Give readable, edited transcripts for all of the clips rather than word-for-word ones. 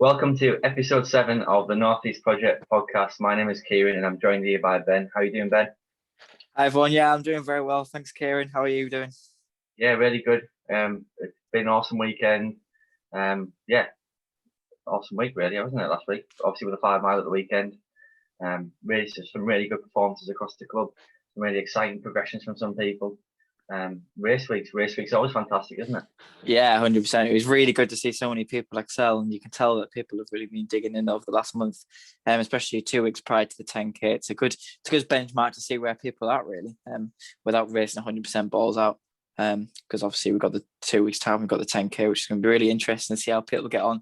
Welcome to episode 7 of the NEP Podcast. My name is Kieran and I'm joined here by Ben. How are you doing, Ben? Hi everyone, yeah, I'm doing very well. Thanks, Kieran. How are you doing? Yeah, really good. It's been an awesome weekend. Awesome week really, wasn't it, last week? Obviously with a 5 mile at the weekend. Really some really good performances across the club. Some really exciting progressions from some people. Race week's always fantastic, isn't it? Yeah, 100%. It was really good to see so many people excel, and you can tell that people have really been digging in over the last month, especially 2 weeks prior to the 10K. It's a good benchmark to see where people are at really, without racing 100% balls out. Because obviously we've got the 2 weeks time, we've got the 10K, which is going to be really interesting to see how people get on.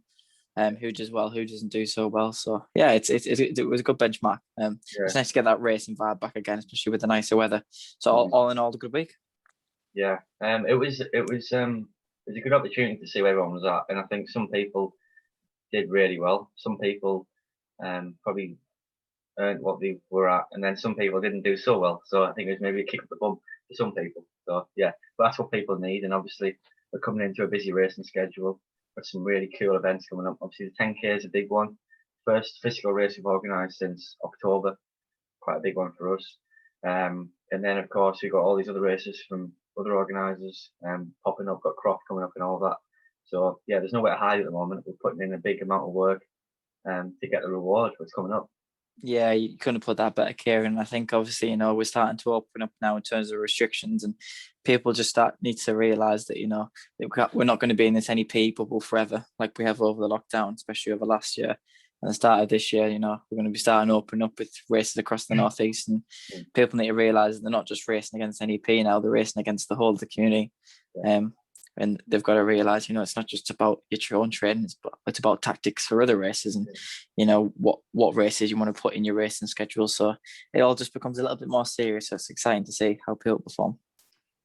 Who does well, who doesn't do so well. So yeah, it was a good benchmark. It's nice to get that racing vibe back again, especially with the nicer weather. So all in all, a good week. Yeah, it was a good opportunity to see where everyone was at, and I think some people did really well. Some people probably earned what they were at, and then some people didn't do so well. So I think it was maybe a kick up the bum for some people. So yeah, but that's what people need, and obviously we're coming into a busy racing schedule with some really cool events coming up. Obviously the 10K is a big one, first physical race we've organised since October, quite a big one for us. And then of course we've got all these other races from other organisers popping up, got Croft coming up and all that. So yeah, there's nowhere to hide at the moment. We're putting in a big amount of work to get the reward for what's coming up. Yeah, you couldn't put that better, Kieran. I think obviously, we're starting to open up now in terms of restrictions, and people just need to realise that, we're not going to be in this NEP bubble forever like we have over the lockdown, especially over last year. And the start of this year, we're going to be starting to open up with races across the northeast, and people need to realise that they're not just racing against NEP now; they're racing against the whole of the community. And they've got to realise, it's not just about your own training; it's about tactics for other races, and what races you want to put in your racing schedule. So it all just becomes a little bit more serious. So it's exciting to see how people perform.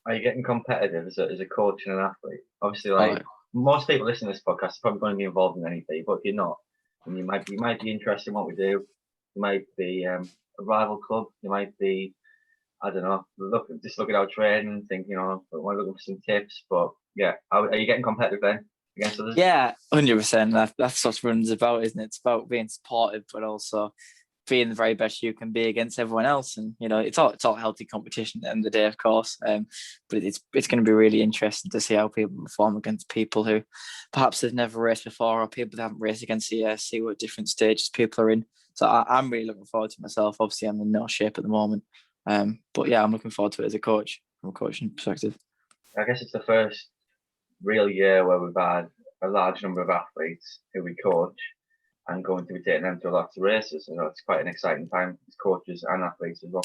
Are you getting competitive as a coach and an athlete? Obviously, most people listening to this podcast are probably going to be involved in NEP, but if you're not, and you might be interested in what we do. You might be a rival club. You might be, I don't know, look at our training and think, I want to look for some tips. But yeah, are you getting competitive then against others? Yeah, 100%. That's what runs about, isn't it? It's about being supportive, but also being the very best you can be against everyone else. And it's all healthy competition at the end of the day, of course. But it's going to be really interesting to see how people perform against people who perhaps they've never raced before, or people that haven't raced against the see what different stages people are in. So I'm really looking forward to myself. Obviously, I'm in no shape at the moment. But yeah, I'm looking forward to it as a coach, from a coaching perspective. I guess it's the first real year where we've had a large number of athletes who we coach and going to be taking them to lots of races. It's quite an exciting time as coaches and athletes as well.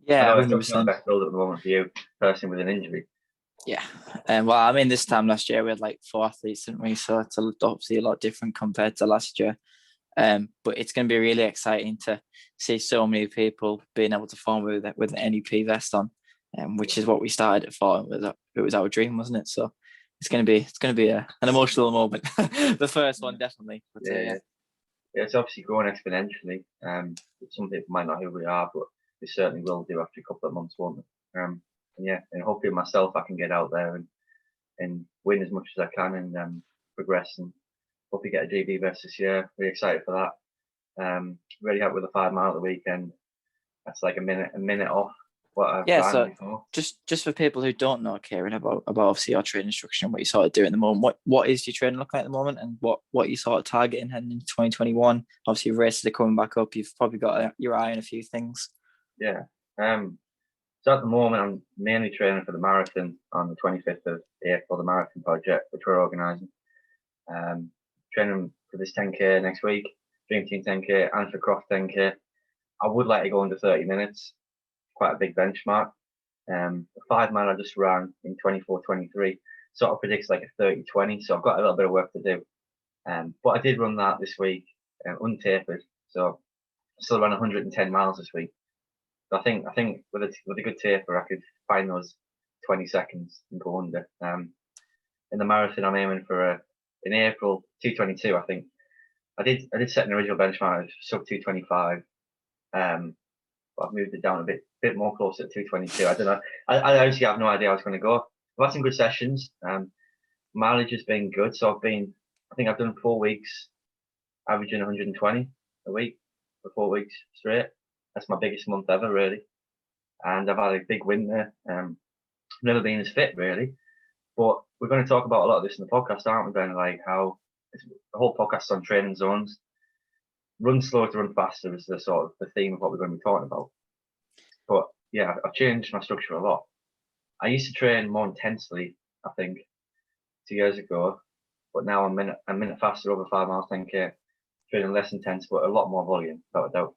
Yeah, 100%. It's not the best build at the moment for you, person with an injury. Yeah, this time last year we had 4 athletes, didn't we? So it's obviously a lot different compared to last year. But it's going to be really exciting to see so many people being able to form with an NEP vest on, which is what we started it for. It was our dream, wasn't it? So it's going to be an emotional moment. The first one, definitely. But, yeah, it's obviously growing exponentially. Some people might not know who we are, but they certainly will do after a couple of months, won't they? And hopefully myself, I can get out there and win as much as I can and progress and hopefully get a GB vest this year. Really excited for that. Really happy with the 5 mile at the weekend. That's like a minute off what I've planned before. Just for people who don't know, Kieran, about obviously your training instruction and what you sort of do at the moment, what is your training looking like at the moment, and what you sort of targeting heading into 2021? Obviously races are coming back up. You've probably got your eye on a few things. Yeah. So at the moment, I'm mainly training for the marathon on the 25th of April, the marathon project, which we're organising. Training for this 10K next week, Dream Team 10K, and for Croft 10K. I would like to go under 30 minutes, quite a big benchmark. The 5 mile I just ran in 24:23, sort of predicts like a 30:20, so I've got a little bit of work to do. But I did run that this week, untapered, so I still ran 110 miles this week. So I think with a good taper, I could find those 20 seconds and go under. In the marathon, I'm aiming for in April 2:22. I think I did set an original benchmark of sub 2:25. But I've moved it down a bit more closer to 2:22. I don't know. I honestly have no idea how it's going to go. I've had some good sessions. Mileage has been good, so I think I've done 4 weeks averaging 120 a week for 4 weeks straight. That's my biggest month ever, really. And I've had a big win there. I've never been as fit, really. But we're going to talk about a lot of this in the podcast, aren't we, Ben? Like how the whole podcast is on training zones. Run slower to run faster is the sort of the theme of what we're going to be talking about. But yeah, I've changed my structure a lot. I used to train more intensely, I think, 2 years ago, but now I'm a minute faster over 5 miles 10k, training less intense, but a lot more volume, without a doubt.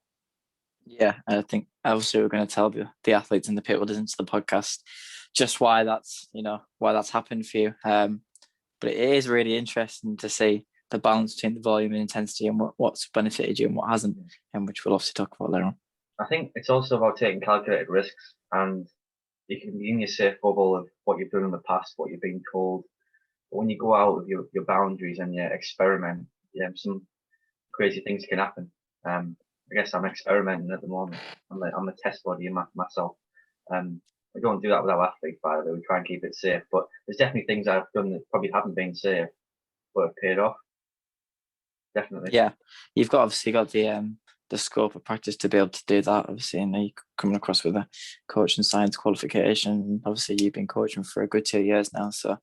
Yeah, I think obviously we're going to tell the athletes and the people listening to the podcast just why that's happened for you. But it is really interesting to see the balance between the volume and intensity and what's benefited you and what hasn't, and which we'll obviously talk about later on. I think it's also about taking calculated risks, and you can be in your safe bubble of what you've done in the past, what you've been told. But when you go out of your boundaries and you experiment, some crazy things can happen. I guess I'm experimenting at the moment. I'm a test body in myself. We don't do that with our athletes, by the way. We try and keep it safe. But there's definitely things I've done that probably haven't been safe, but have paid off. Definitely. Yeah, you've obviously got the scope of practice to be able to do that. Obviously, and you're coming across with a coaching science qualification. Obviously, you've been coaching for a good 2 years now. So,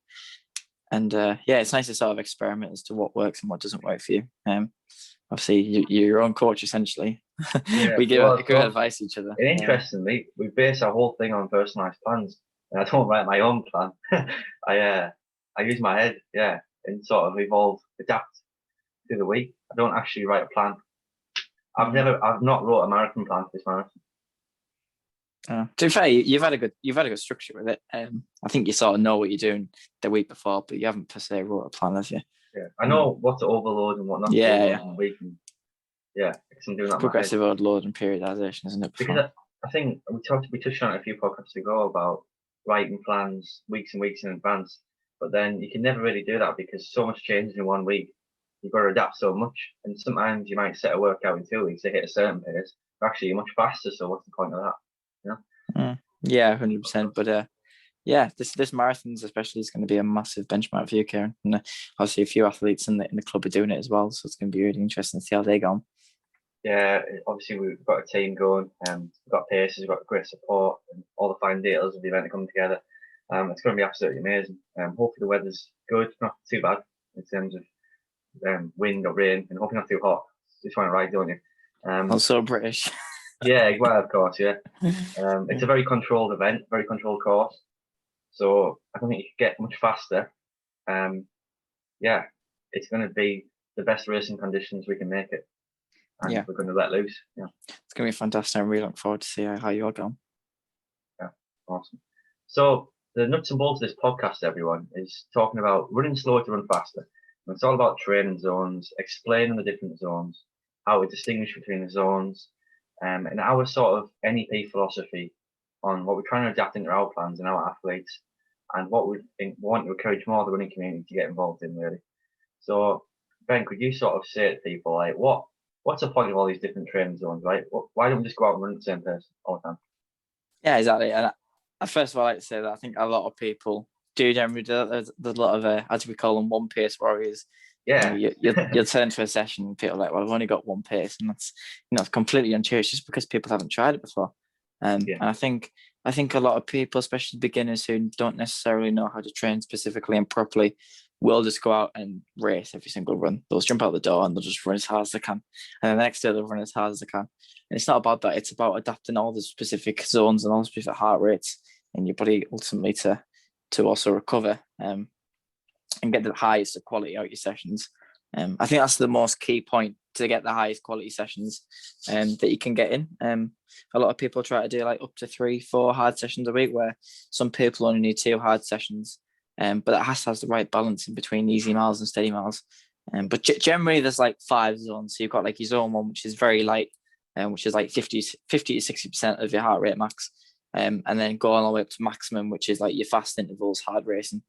and it's nice to sort of experiment as to what works and what doesn't work for you. Obviously, you're your own coach essentially. Yeah, we give advice to each other. And interestingly, we base our whole thing on personalised plans. And I don't write my own plan. I use my head, and sort of adapt through the week. I don't actually write a plan. I've not wrote a marathon plan for this marathon. To be fair, you've had a good structure with it. I think you sort of know what you're doing the week before, but you haven't per se wrote a plan, have you? Yeah, I know what to overload and what not to overload in the week. And, because I'm doing that. Progressive overload and periodization, isn't it? Because I think we touched on it a few podcasts ago about writing plans weeks and weeks in advance, but then you can never really do that because so much changes in 1 week. You've got to adapt so much, and sometimes you might set a workout in 2 weeks to hit a certain pace. But actually, you're much faster. So what's the point of that? Yeah, 100%. But this marathons especially is going to be a massive benchmark for you, Kieran. And obviously, a few athletes in the club are doing it as well, so it's going to be really interesting to see how they go on. Yeah, obviously we've got a team going, we've got paces, we've got great support, and all the fine details of the event are coming together. It's going to be absolutely amazing. Hopefully the weather's good, not too bad in terms of wind or rain, and hopefully not too hot. Just want to ride, don't you? Also British. Yeah, well, of course, yeah. It's a very controlled event, very controlled course. So I don't think you could get much faster. It's going to be the best racing conditions we can make it. And we're going to let loose. Yeah, it's going to be fantastic. I'm really looking forward to see how you're going. Yeah, awesome. So the nuts and bolts of this podcast, everyone, is talking about running slower to run faster. And it's all about training zones, explaining the different zones, how we distinguish between the zones, and our sort of NEP philosophy on what we're trying to adapt into our plans and our athletes, and what we want to encourage more of the running community to get involved in, really. So, Ben, could you sort of say to people, like, what's the point of all these different training zones, right? Why don't we just go out and run at the same pace all the time? Yeah, exactly. And first of all, I'd like to say that I think a lot of people do generally do that. There's a lot of, as we call them, one pace warriors. Yeah. You'll turn to a session and people are like, well, I've only got one pace. And that's, it's completely untrue. It's just because people haven't tried it before. And I think a lot of people, especially beginners who don't necessarily know how to train specifically and properly, will just go out and race every single run. They'll jump out the door and they'll just run as hard as they can. And the next day they'll run as hard as they can. And it's not about that. It's about adapting all the specific zones and all the specific heart rates in your body ultimately to also recover and get the highest quality out of your sessions. I think that's the most key point, to get the highest quality sessions that you can get in. A lot of people try to do like up to 3-4 hard sessions a week, where some people only need 2 hard sessions. But it has to have the right balance in between easy miles and steady miles. But generally there's like 5 zones. So you've got like your zone 1, which is very light, which is like 50 to 60% of your heart rate max. And then go all the way up to maximum, which is like your fast intervals, hard racing,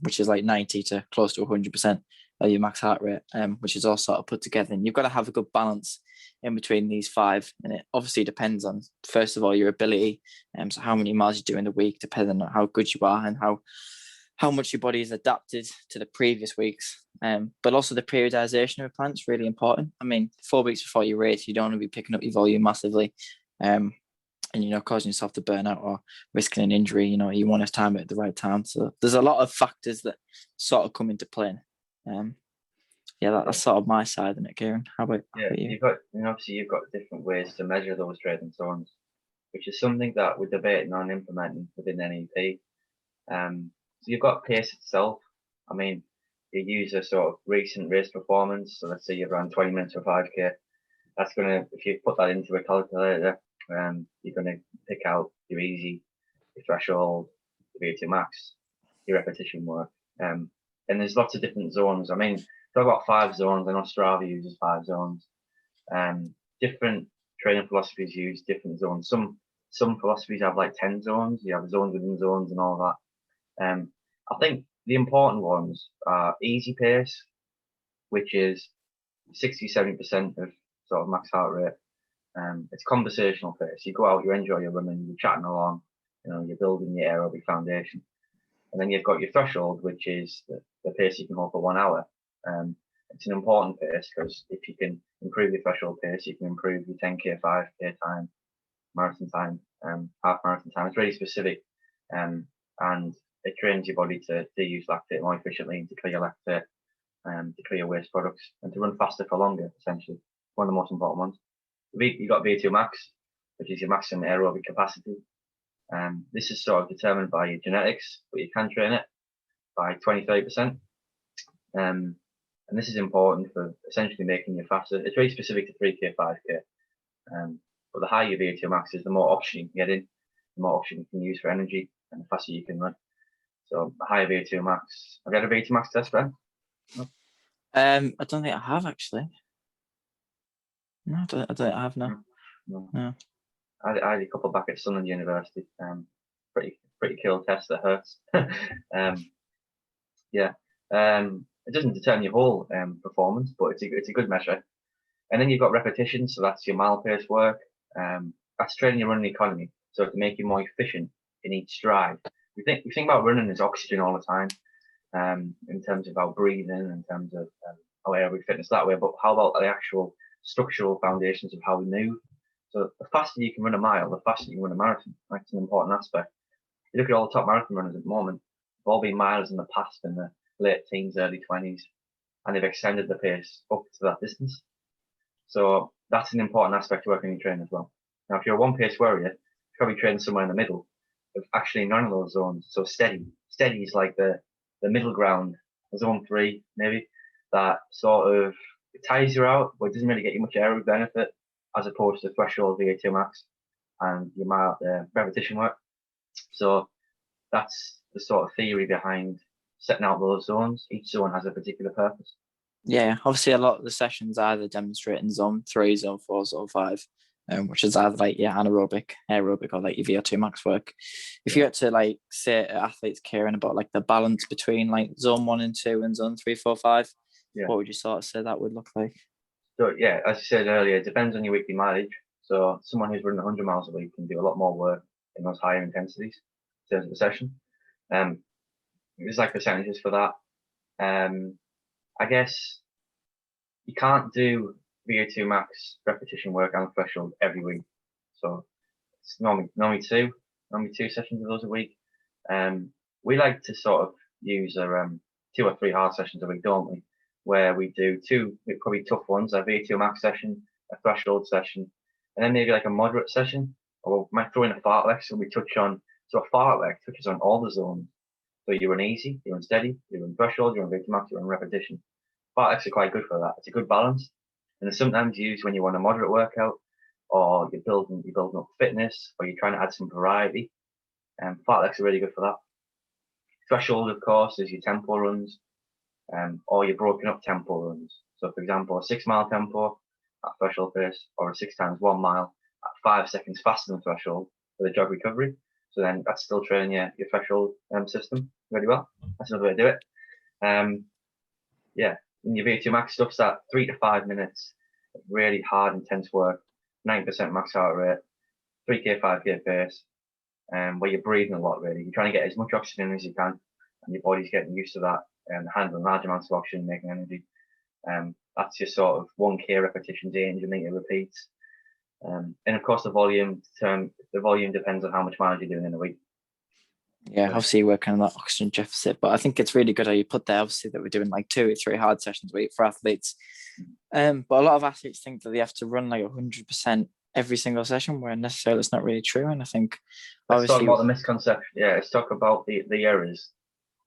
which is like 90 to close to 100% of your max heart rate, which is all sort of put together. And you've got to have a good balance in between these 5. And it obviously depends on, first of all, your ability. So how many miles you do in the week, depending on how good you are and how how much your body is adapted to the previous weeks. But also the periodization of a plant's really important. I mean, 4 weeks before your race, you don't want to be picking up your volume massively, and causing yourself to burn out or risking an injury. You want to time it at the right time. So there's a lot of factors that sort of come into play. That's sort of my side of it, Kieran. How about you? Obviously you've got different ways to measure those training zones, which is something that we're debating on implementing within NEP. So you've got pace itself. I mean, you use a sort of recent race performance. So let's say you've run 20 minutes for 5K. That's gonna, if you put that into a calculator, you're gonna pick out your easy, your threshold, your VO2 max, your repetition work. And there's lots of different zones. I mean, talk about 5 zones. I know Strava uses 5 zones. Different training philosophies use different zones. Some philosophies have like 10 zones. You have zones within zones and all that. I think the important ones are easy pace, which is 60-70% of sort of max heart rate. It's conversational pace. You go out, you enjoy your running, you're chatting along, you're building your aerobic foundation. And then you've got your threshold, which is the pace you can hold for 1 hour. It's an important pace because if you can improve your threshold pace, you can improve your 10K, 5K time, marathon time, half marathon time. It's really specific, and it trains your body to use lactate more efficiently and to clear lactate, to clear waste products, and to run faster for longer, essentially. One of the most important ones. You've got VO2 max, which is your maximum aerobic capacity. This is sort of determined by your genetics, but you can train it by 20-30%. And this is important for essentially making you faster. It's very specific to 3K, 5K. But the higher your VO2 max is, the more oxygen you can get in, the more oxygen you can use for energy, and the faster you can run. So the higher VO2 max. Have you had a VO2 max test, Ben? No? I don't think I have, actually. No, I don't think I have, no. No. I had a couple back at Sunderland University. Pretty cool test that hurts. It doesn't determine your whole performance, but it's a good measure. And then you've got repetition, so that's your mile pace work. That's training your running economy, so to make you more efficient in each stride. We think about running as oxygen all the time, in terms of our breathing, in terms of our aerobic fitness that way. But how about the actual structural foundations of how we move? So the faster you can run a mile, the faster you can run a marathon. That's an important aspect. You look at all the top marathon runners at the moment, they've all been milers in the past, in the late teens, early 20s, and they've extended the pace up to that distance. So that's an important aspect to working in training as well. Now, if you're a one-pace warrior, you're probably training somewhere in the middle of actually none of those zones. So steady is like the middle ground, zone 3 maybe, that sort of tires you out, but it doesn't really get you much aerobic benefit, as opposed to threshold VO2 max and your mile repetition work. So that's the sort of theory behind setting out those zones. Each zone has a particular purpose. Yeah, obviously a lot of the sessions are either demonstrating zone 3, zone 4, zone 5, which is either like your anaerobic, aerobic, or like your VO2 max work. If you had to like say to athletes caring about like the balance between like zone 1 and 2 and zone 3, 4, 5, what would you sort of say that would look like? So yeah, as you said earlier, it depends on your weekly mileage. So someone who's running 100 miles a week can do a lot more work in those higher intensities in terms of the session. There's like percentages for that. I guess you can't do VO2 max repetition work and threshold every week. So it's normally two sessions of those a week. We like to sort of use 2 or 3 hard sessions a week, don't we? Where we do 2 probably tough ones, a VO2 max session, a threshold session, and then maybe like a moderate session, or we might throw in a fartlek. So a fartlek touches on all the zones. So you run easy, you run steady, you run threshold, you run VO2 max, you run repetition. Fartleks are quite good for that. It's a good balance, and it's sometimes used when you want a moderate workout, or you're building up fitness, or you're trying to add some variety. Fartleks are really good for that. Threshold, of course, is your tempo runs, or your broken up tempo runs. So, for example, a 6-mile tempo at threshold pace, or a 6 times 1 mile at 5 seconds faster than threshold for the jog recovery. So then that's still training your threshold system really well. That's another way to do it. And your VO2 max stuff's that 3 to 5 minutes of really hard, intense work, 9% max heart rate, 3K, 5K pace, where you're breathing a lot really. You're trying to get as much oxygen as you can, and your body's getting used to that and handling large amounts of oxygen, making energy. That's your sort of 1K repetitions, 800 meter repeats. And of course, the volume depends on how much mileage you're doing in a week. Yeah, obviously working on that oxygen deficit, but I think it's really good how you put there, obviously, that we're doing like 2 or 3 hard sessions a week for athletes. But a lot of athletes think that they have to run like 100% every single session, where necessarily it's not really true. And I think let's talk about the misconception. Yeah, let's talk about the errors.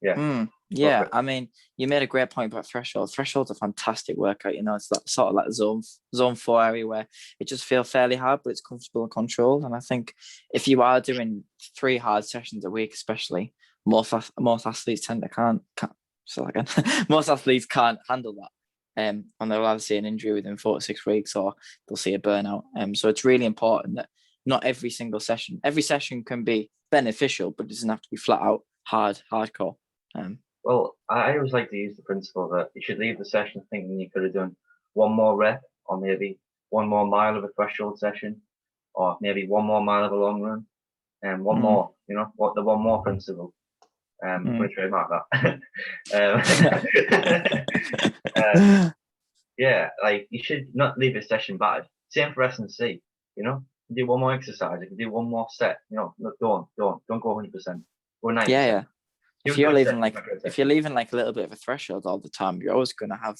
Yeah. I mean, you made a great point about threshold. Threshold's a fantastic workout. It's that sort of like zone 4 area where it just feels fairly hard, but it's comfortable and controlled. And I think if you are doing 3 hard sessions a week, especially, most athletes most athletes can't handle that. And they'll either see an injury within 4 to 6 weeks, or they'll see a burnout. So it's really important that not every session can be beneficial, but it doesn't have to be flat out hardcore. Well, I always like to use the principle that you should leave the session thinking you could have done 1 more rep, or maybe 1 more mile of a threshold session, or maybe 1 more mile of a long run, and 1 more. What the 1 more principle. I'm going to trademark that. Yeah, like you should not leave a session bad. Same for S&C. Do 1 more exercise. If you do 1 more set, don't go 100%. Go 90%. Yeah. If you're leaving like a little bit of a threshold all the time, you're always going to have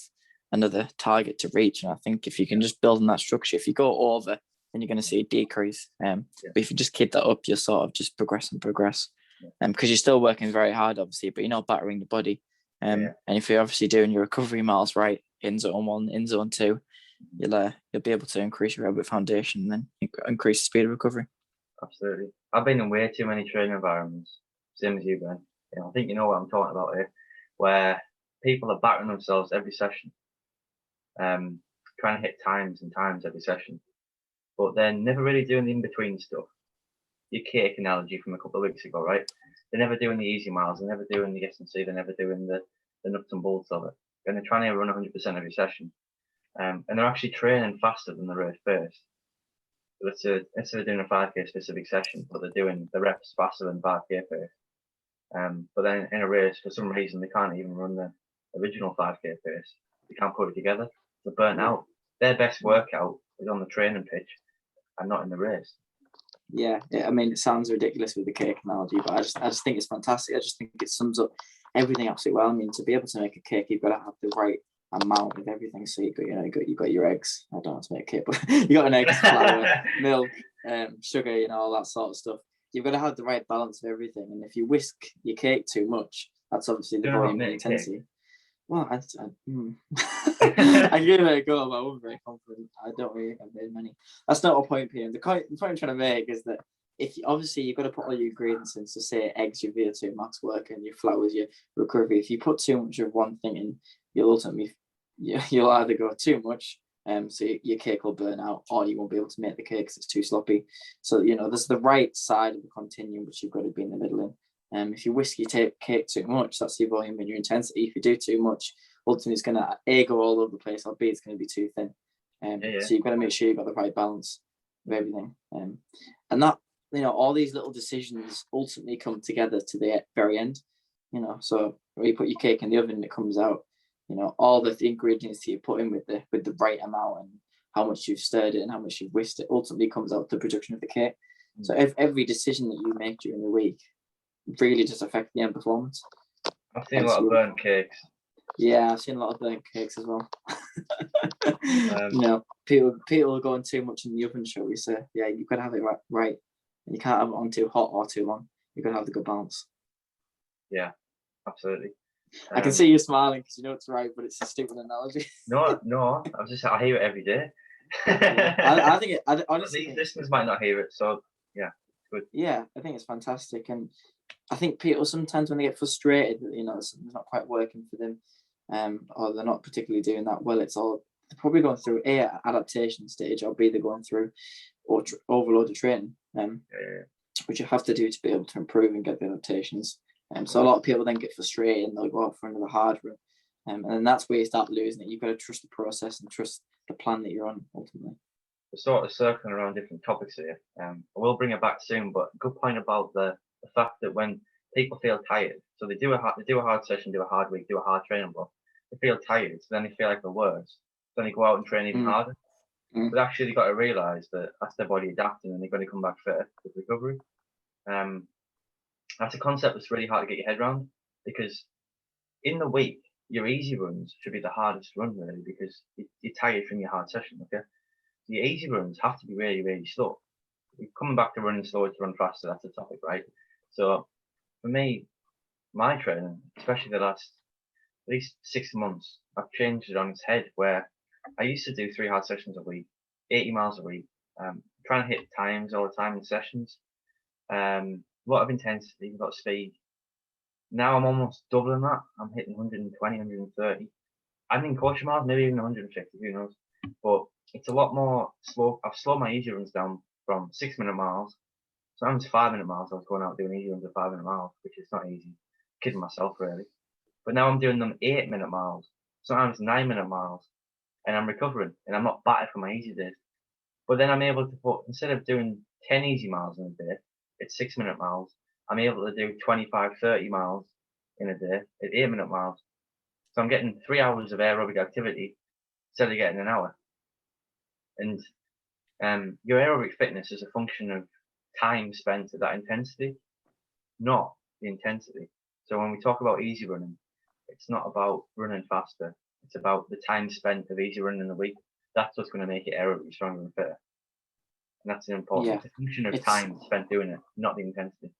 another target to reach. And I think if you can just build on that structure, if you go over, then you're going to see a decrease. But if you just keep that up, you'll sort of just progress. Because you're still working very hard, obviously, but you're not battering the body. And if you're obviously doing your recovery miles right in zone 1, in zone 2, you'll be able to increase your aerobic foundation and then increase the speed of recovery. Absolutely. I've been in way too many training environments, same as you, Ben. I think you know what I'm talking about here, where people are battering themselves every session, trying to hit times and times every session, but they're never really doing the in-between stuff. Your cake analogy from a couple of weeks ago, right? They're never doing the easy miles, they're never doing the S&C, they're never doing the nuts and bolts of it. And they're trying to run 100% every session. And they're actually training faster than the race pace. Instead of doing a 5K specific session, but they're doing the reps faster than 5K pace. But then in a race, for some reason, they can't even run the original 5K pace. They can't put it together. They're burnt out. Their best workout is on the training pitch and not in the race. Yeah, I mean, it sounds ridiculous with the cake analogy, but I just think it's fantastic. I just think it sums up everything absolutely well. I mean, to be able to make a cake, you've got to have the right amount of everything. So you've got your eggs. I don't know how to make a cake, but you got an eggs, flour, milk, sugar, all that sort of stuff. You've got to have the right balance of everything. And if you whisk your cake too much, that's obviously the volume and intensity. Cake. Well, I give it a go, but I wasn't very confident. I don't really have made many. That's not a point here. The point I'm trying to make is that if obviously you've got to put all your ingredients in. So say eggs, your VO2 max work, and your flours, your recovery. If you put too much of one thing in, you'll either go too much, so your cake will burn out, or you won't be able to make the cake because it's too sloppy. So there's the right side of the continuum, which you've got to be in the middle in. If you whisk your cake too much, that's your volume and your intensity. If you do too much, ultimately it's going to A, go all over the place, or B, it's going to be too thin. So you've got to make sure you've got the right balance of everything. And that, all these little decisions ultimately come together to the very end. So when you put your cake in the oven and it comes out, all the ingredients that you put in with the right amount and how much you've stirred it and how much you've whisked it ultimately comes out the production of the cake. So every decision that you make during the week really does affect the end performance. I've seen a lot of burnt cakes. Yeah, I've seen a lot of burnt cakes as well. People are going too much in the oven, shall we say. Yeah, you've got to have it right. And you can't have it on too hot or too long. You've got to have the good balance. Yeah, absolutely. I can see you smiling because you know it's right, but it's a stupid analogy. No, I hear it every day. I think it. Honestly, these listeners might not hear it, so yeah, good. Yeah, I think it's fantastic, and I think people sometimes when they get frustrated, it's not quite working for them, or they're not particularly doing that well. They're probably going through A, adaptation stage, or B, they're going through overloaded training, which you have to do to be able to improve and get the adaptations. So a lot of people then get frustrated and they'll go out for another hard run. And then that's where you start losing it. You've got to trust the process and trust the plan that you're on ultimately. We're sort of circling around different topics here. I will bring it back soon, but good point about the fact that when people feel tired. So they do a hard session, do a hard week, do a hard training block. They feel tired, so then they feel like they're worse. So then they go out and train even harder. But actually, they've got to realise that that's their body adapting, and they've got to come back fitter with recovery. That's a concept that's really hard to get your head around, because in the week, your easy runs should be the hardest run, really, because you're tired from your hard session. Okay, so your easy runs have to be really, really slow. Coming back to running slower to run faster, that's a topic, right? So for me, my training, especially the last at least 6 months, I've changed it on its head, where I used to do 3 hard sessions a week, 80 miles a week, trying to hit times all the time in sessions, a lot of intensity, a lot of speed. Now I'm almost doubling that. I'm hitting 120, 130. I'm in coach miles, maybe even 150, who knows. But it's a lot more slow. I've slowed my easy runs down from 6-minute miles. Sometimes 5-minute miles. I was going out doing easy runs of 5-minute miles, which is not easy. Kidding myself, really. But now I'm doing them 8-minute miles, sometimes 9-minute miles, and I'm recovering, and I'm not battered for my easy days. But then I'm able to put, instead of doing 10 easy miles in a day, it's 6-minute miles. I'm able to do 25, 30 miles in a day at 8-minute miles. So I'm getting 3 hours of aerobic activity instead of getting an hour. And your aerobic fitness is a function of time spent at that intensity, not the intensity. So when we talk about easy running, it's not about running faster. It's about the time spent of easy running in the week. That's what's going to make it aerobically stronger and fitter. And that's an important It's a function of time spent doing it, not the intensity.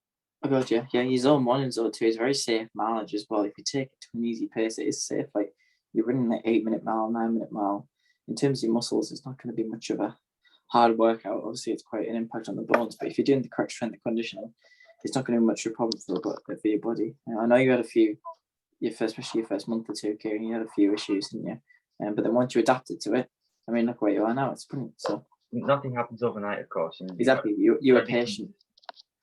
I got you. Yeah, your zone 1 and zone 2 is very safe mileage as well. If you take it to an easy pace, it is safe. Like you're running an 8-minute mile, 9-minute mile. In terms of your muscles, it's not going to be much of a hard workout. Obviously, it's quite an impact on the bones. But if you're doing the correct strength and conditioning, it's not going to be much of a problem for your body. I know you had a few, especially your first month or two, Kieran, you had a few issues, didn't you? But then once you adapted to it, I mean, look where you are now. It's brilliant. So nothing happens overnight, of course. And exactly. You were patient.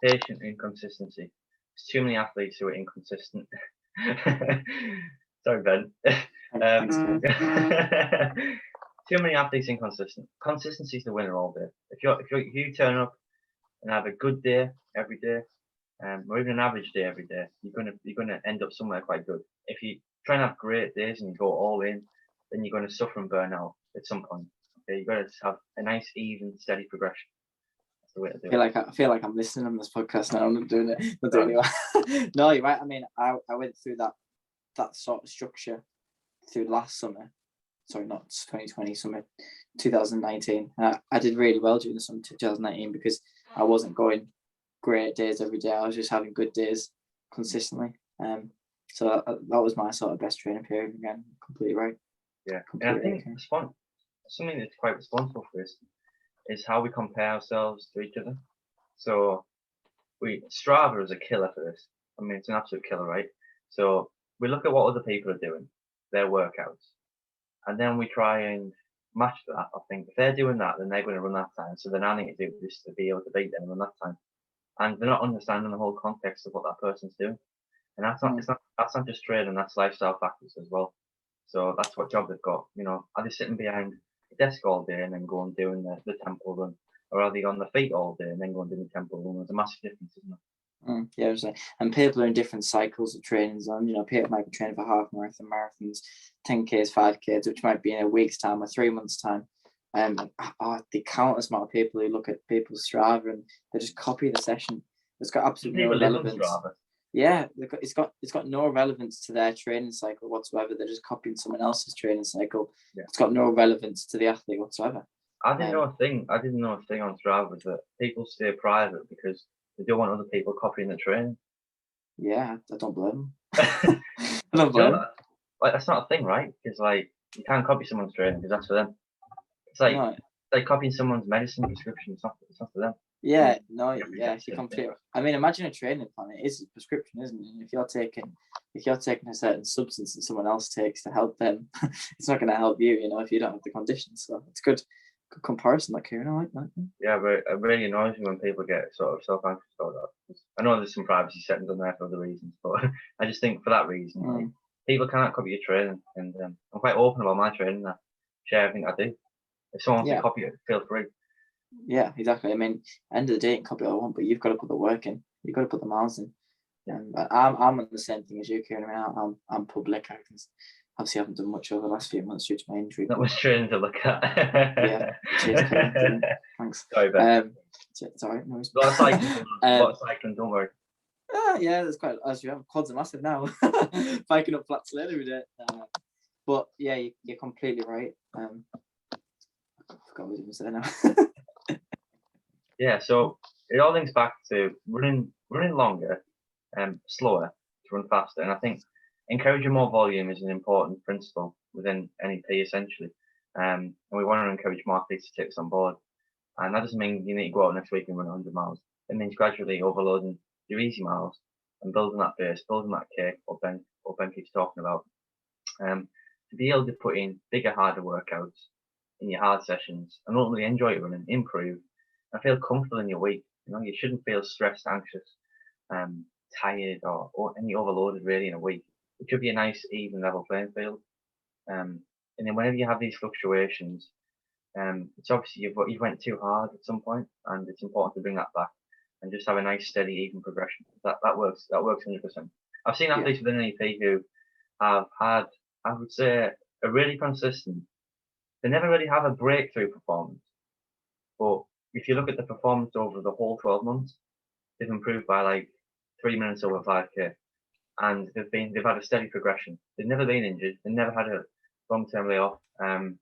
Patient inconsistency. There's too many athletes who are inconsistent. Sorry, Ben. Thanks, Too many athletes inconsistent. Consistency is the winner all day. If you turn up and have a good day every day, or even an average day every day, you're gonna end up somewhere quite good. If you try and have great days and you go all in, then you're going to suffer and burn out at some point. Okay, you've got to have a nice, even, steady progression. That's the way to do it. I feel like I'm listening on this podcast now. I'm not doing it. Not doing it. No, you're right. I mean, I went through that sort of structure through last summer. Sorry, not 2020, summer 2019. I did really well during the summer 2019 because I wasn't going great days every day. I was just having good days consistently. So that was my sort of best training period. Again, completely right. Yeah, and I think something that's quite responsible for this is how we compare ourselves to each other. So Strava is a killer for this. I mean, it's an absolute killer, right? So we look at what other people are doing, their workouts, and then we try and match that. I think if they're doing that, then they're going to run that time. So then I need to do this to be able to beat them and run that time. And they're not understanding the whole context of what that person's doing. And that's not just training, that's lifestyle factors as well. So that's what job they've got. You know, are they sitting behind a desk all day and then go and doing the tempo run, or are they on their feet all day and then go and do the tempo run? There's a massive difference, isn't there? Yeah, and people are in different cycles of training. So, you know, people might be training for half marathon, marathons, 10Ks, 5Ks, which might be in a week's time or 3 months' time. The countless amount of people who look at people's Strava and they just copy the session. It's got absolutely no relevance. Yeah, it's got no relevance to their training cycle whatsoever. They're just copying someone else's training cycle. Yeah. It's got no relevance to the athlete whatsoever. I didn't know a thing on Strava was that people stay private because they don't want other people copying the training. Yeah, I don't blame them. I don't blame them. Like, that's not a thing, right? Because like you can't copy someone's training because that's for them. It's like it's like copying someone's medicine prescription. It's not for them. Yeah, you completely. I mean, imagine a training plan. It is a prescription, isn't it? If you're taking a certain substance that someone else takes to help them, it's not going to help you. You know, if you don't have the conditions. So it's good comparison, like Kieran. I like that. Yeah, but it really annoys me when people get sort of self-anxious about that. I know there's some privacy settings on there for other reasons, but I just think for that reason, like, people cannot copy your training, and I'm quite open about my training. I share everything I do. If someone wants to copy it, feel free. Yeah, exactly. I mean, end of the day, you can copy all I want, but you've got to put the work in. You've got to put the miles in. I'm on the same thing as you, Kieran. I mean, I'm public. Obviously haven't done much over the last few months due to my injury. Not much training to look at. Yeah, cheers, Kieran. Thanks. Sorry, Ben. It's all right. No, a lot of cycling, don't worry. Yeah, there's quite, as you have, quads are massive now. Biking up flats every day. But yeah, you're completely right. I forgot what I was going to say now. Yeah, so it all links back to running longer, slower to run faster. And I think encouraging more volume is an important principle within NEP essentially. And we want to encourage more athletes to take this on board. And that doesn't mean you need to go out next week and run 100 miles. It means gradually overloading your easy miles and building that base, building that cake, what Ben keeps talking about. To be able to put in bigger, harder workouts in your hard sessions and ultimately enjoy running, improve, and feel comfortable in your week. You shouldn't feel stressed, anxious, tired, or any overloaded really in a week. It should be a nice, even, level playing field. And then whenever you have these fluctuations, it's obviously you've went too hard at some point, and it's important to bring that back and just have a nice, steady, even progression. That works. That works 100%. I've seen athletes within NEP who have had, I would say, a really consistent. They never really have a breakthrough performance, but if you look at the performance over the whole 12 months, they've improved by like 3 minutes over 5k, and they've had a steady progression. They've never been injured. They've never had a long-term layoff, and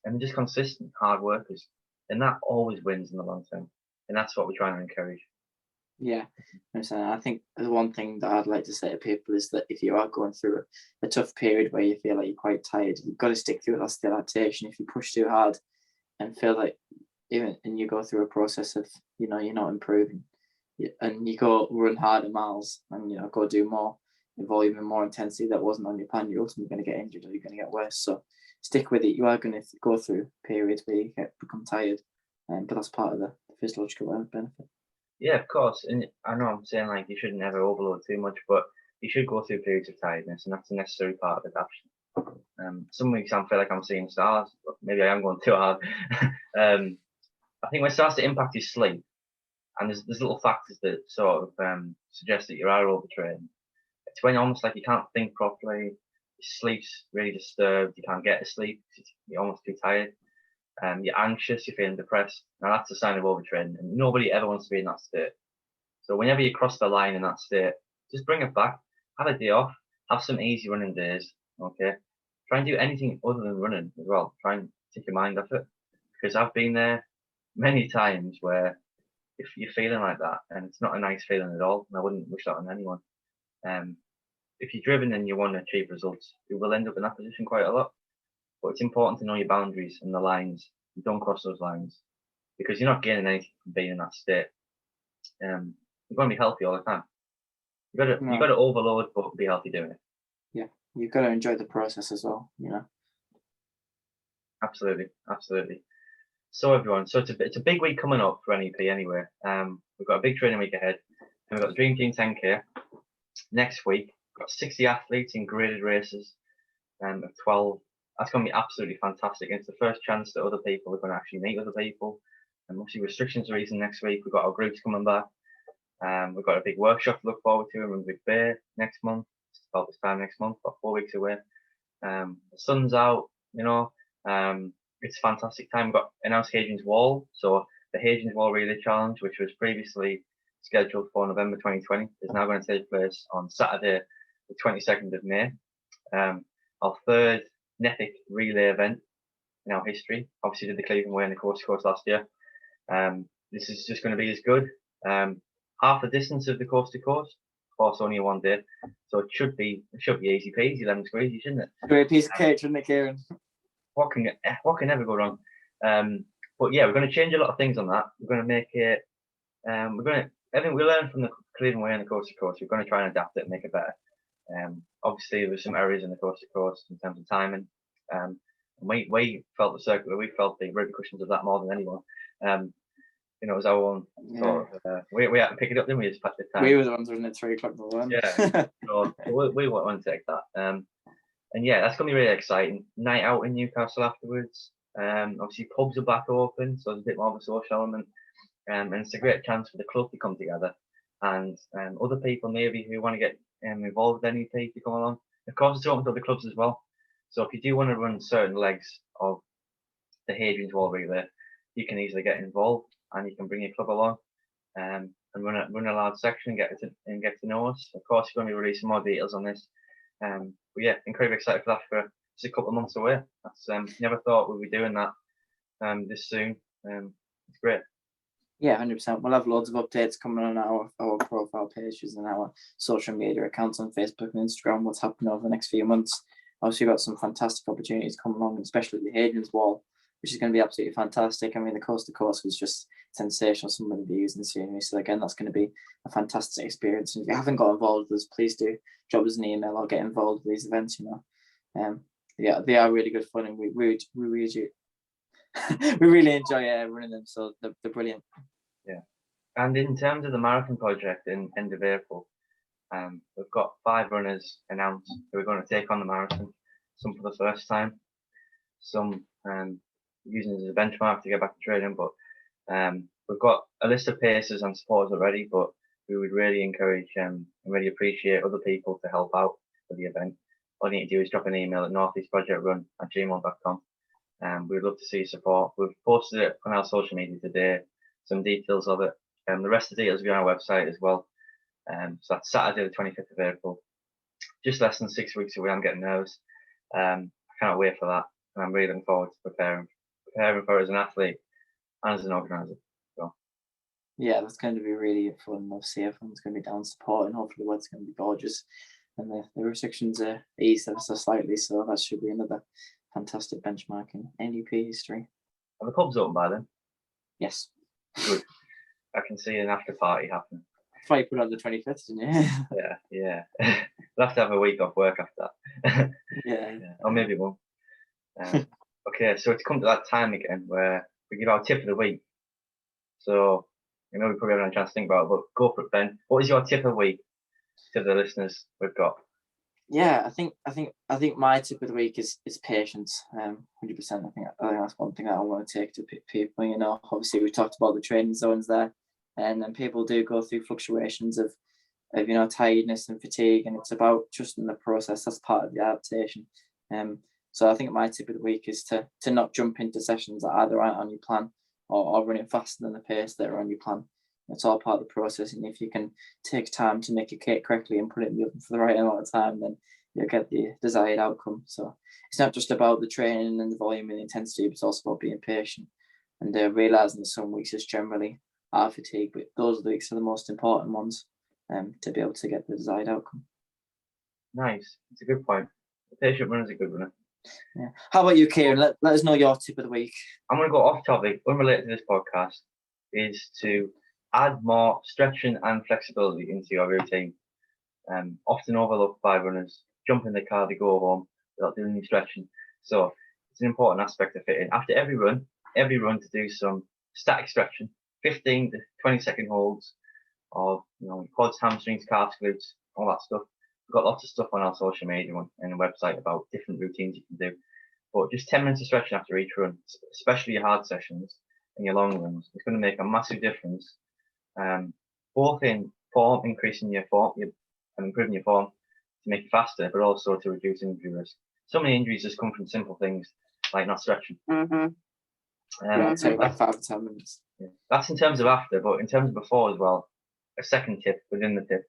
they're just consistent hard workers, and that always wins in the long term. And that's what we're trying to encourage. Yeah, I think the one thing that I'd like to say to people is that if you are going through a tough period where you feel like you're quite tired, you've got to stick through it. That's the adaptation. If you push too hard and feel like and you go through a process of you're not improving, and you go run harder miles and go do more volume and more intensity that wasn't on your plan, you're ultimately going to get injured or you're going to get worse. So stick with it. You are going to go through periods where you become tired, but that's part of the physiological benefit. Yeah, of course. And I know I'm saying like you shouldn't ever overload too much, but you should go through periods of tiredness, and that's a necessary part of adaptation. Some weeks I feel like I'm seeing stars, but maybe I am going too hard. I think when it starts to impact your sleep, and there's little factors that sort of suggest that you are overtraining. It's when almost like you can't think properly, your sleep's really disturbed, you can't get to sleep, you're almost too tired. You're anxious, you're feeling depressed. Now that's a sign of overtraining, and nobody ever wants to be in that state. So whenever you cross the line in that state, just bring it back. Have a day off. Have some easy running days. Okay. Try and do anything other than running as well. Try and take your mind off it, because I've been there many times where if you're feeling like that, and it's not a nice feeling at all, and I wouldn't wish that on anyone. If you're driven and you want to achieve results, you will end up in that position quite a lot. But it's important to know your boundaries and the lines. You don't cross those lines, because you're not gaining anything from being in that state. You're going to be healthy all the time. You got to overload, but be healthy doing it. Yeah, you've got to enjoy the process as well. Absolutely. So everyone, it's a big week coming up for NEP anyway. We've got a big training week ahead, and we've got the Dream Team 10K next week. We've got 60 athletes in graded races of 12. That's going to be absolutely fantastic. It's the first chance that other people are going to actually meet other people. And obviously restrictions are easing next week. We've got our groups coming back. We've got a big workshop to look forward to in Big Bay next month. It's about this time next month, about 4 weeks away. The sun's out, it's a fantastic time. We've got announced Hadrian's Wall. So the Hadrian's Wall Relay Challenge, which was previously scheduled for November 2020, is now going to take place on Saturday, the 22nd of May. Our third NEPIC relay event in our history. Obviously did the Cleveland Way and the Coast to Coast last year. This is just going to be as good. Half the distance of the Coast to Coast, of course only a 1 day. So it should be easy peasy, lemon squeezy, shouldn't it? Great piece of cake, shouldn't it, Kieran? What can ever go wrong? But yeah, we're going to change a lot of things on that. We're going to make it. Everything we learned from the Cleveland Way and the Coast to Coast, we're going to try and adapt it and make it better. Obviously, there were some areas in the Coast to Coast in terms of timing. We felt the circular, we felt the repercussions of that more than anyone. It was our own. Yeah. We had to pick it up, didn't we? Just at the time. We were the ones running at 3 o'clock in the morning. Yeah. So we want to take that. And yeah, that's going to be really exciting. Night out in Newcastle afterwards. Obviously, pubs are back open, so there's a bit more of a social element. And it's a great chance for the club to come together and other people maybe who want to get involved with NEP to come along. Of course, it's open to other clubs as well. So if you do want to run certain legs of the Hadrian's Wall relay, you can easily get involved, and you can bring your club along and run a large section and get to know us. Of course, we're going to be releasing more details on this. But yeah, incredibly excited for that for just a couple of months away. That's never thought we'd be doing that this soon. It's great. Yeah, 100%. We'll have loads of updates coming on our profile pages and our social media accounts on Facebook and Instagram, what's happening over the next few months. Obviously, we've got some fantastic opportunities coming along, especially the Hadrian's Wall, which is going to be absolutely fantastic. I mean, the coast to coast was just sensational, some of the views and scenery. So again, that's going to be a fantastic experience. And if you haven't got involved with us, please do drop us an email or get involved with these events, Yeah, they are really good fun, and we really we really enjoy running them, so they're brilliant. Yeah, and in terms of the marathon project in end of April, we've got 5 runners announced who are going to take on the marathon. Some for the first time, some using it as a benchmark to get back to training. But we've got a list of pacers and supporters already, but we would really encourage and really appreciate other people to help out for the event. All you need to do is drop an email at northeastprojectrun@gmail.com. We'd love to see your support. We've posted it on our social media today, some details of it. The rest of the details will be on our website as well. So that's Saturday, the 25th of April. Just less than 6 weeks away. I'm getting nervous. I cannot wait for that. And I'm really looking forward to preparing for it as an athlete and as an organiser. So. Yeah, that's going to be really fun. Obviously, everyone's going to be down supporting. Hopefully, the weather's going to be gorgeous. And the restrictions are eased ever so slightly. So that should be another fantastic benchmark in NEP history. Are the pubs open by then? Yes. Good. I can see an after party happening. I thought you put on the 25th, didn't you? Yeah. We'll have to have a week off work after that. Yeah. Or maybe one. Okay, so it's come to that time again where we give our tip of the week. So, we probably haven't had a chance to think about it, but go for it, Ben. What is your tip of the week to the listeners we've got? Yeah, I think my tip of the week is patience. 100%. I think that's one thing that I want to take to people. Obviously we talked about the training zones there, and then people do go through fluctuations of tiredness and fatigue, and it's about trusting the process. That's part of the adaptation. So I think my tip of the week is to not jump into sessions that either aren't on your plan or running faster than the pace that are on your plan. It's all part of the process, and if you can take time to make your cake correctly and put it in the oven for the right amount of time, then you'll get the desired outcome. So it's not just about the training and the volume and the intensity, but it's also about being patient and realising that some weeks just generally are fatigue, but those are the weeks are the most important ones to be able to get the desired outcome. Nice. It's a good point. The patient runner is a good runner. Yeah. How about you, Kieran? Let us know your tip of the week. I'm going to go off topic, unrelated to this podcast, is to add more stretching and flexibility into your routine. Often overlooked by runners. Jump in the car, they go home without doing any stretching. So it's an important aspect to fit in. After every run to do some static stretching, 15 to 20-second holds of quads, hamstrings, calves, glutes, all that stuff. We've got lots of stuff on our social media and website about different routines you can do. But just 10 minutes of stretching after each run, especially your hard sessions and your long runs, it's going to make a massive difference. Both in form, increasing your form and improving your form to make it faster, but also to reduce injury risk. So many injuries just come from simple things like not stretching. Take like 5 to 10 minutes. Yeah. That's in terms of after, but in terms of before as well, a second tip within the tip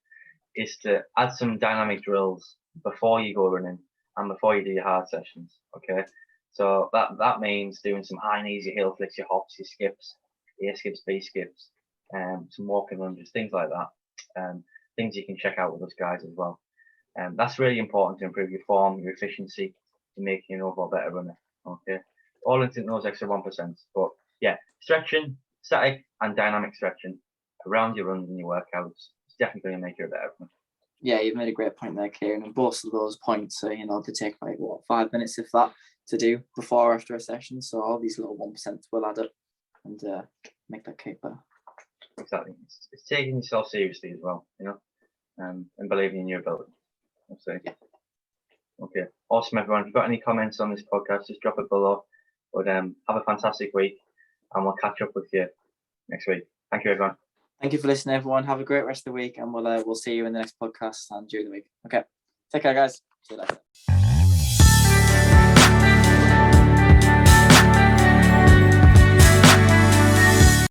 is to add some dynamic drills before you go running and before you do your hard sessions. Okay, so that means doing some high knees, your heel flicks, your hops, your skips, A skips, B skips, some walking lunges, things like that. Things you can check out with us guys as well. That's really important to improve your form, your efficiency, to make you an overall better runner. Okay, all into those extra 1%. But yeah, stretching, static and dynamic stretching around your runs and your workouts is definitely going to make you a better runner. Yeah, you've made a great point there, Kieran. And both of those points are, they take like 5 minutes if that to do before or after a session. So all these little 1% will add up and make that cake better. Exactly. It's taking yourself seriously as well, and believing in your ability. I'll say. Yeah. Okay. Awesome, everyone. If you've got any comments on this podcast, just drop it below. But have a fantastic week, and we'll catch up with you next week. Thank you, everyone. Thank you for listening, everyone. Have a great rest of the week, and we'll see you in the next podcast and during the week. Okay, take care, guys. See you later.